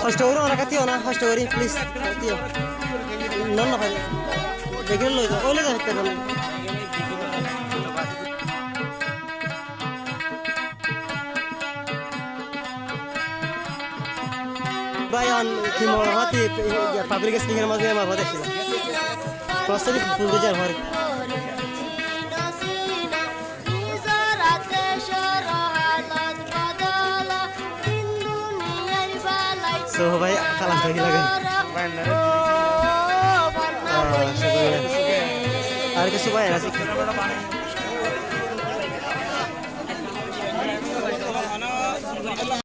কষ্ট করি ওরা কাটিও না কষ্ট করি প্লিজ কাটিও নন না ভাই দেখে লই যাও ওলে যাও তেমন ভাই অন কি মোর হাতে পাবলিক স্পিকার মাঝে আমার কথা ছিল প্রস্তুতি ফুল গজার ভরে সো ভাই কালাম থাকি লাগে আর কিছু ভাই আছে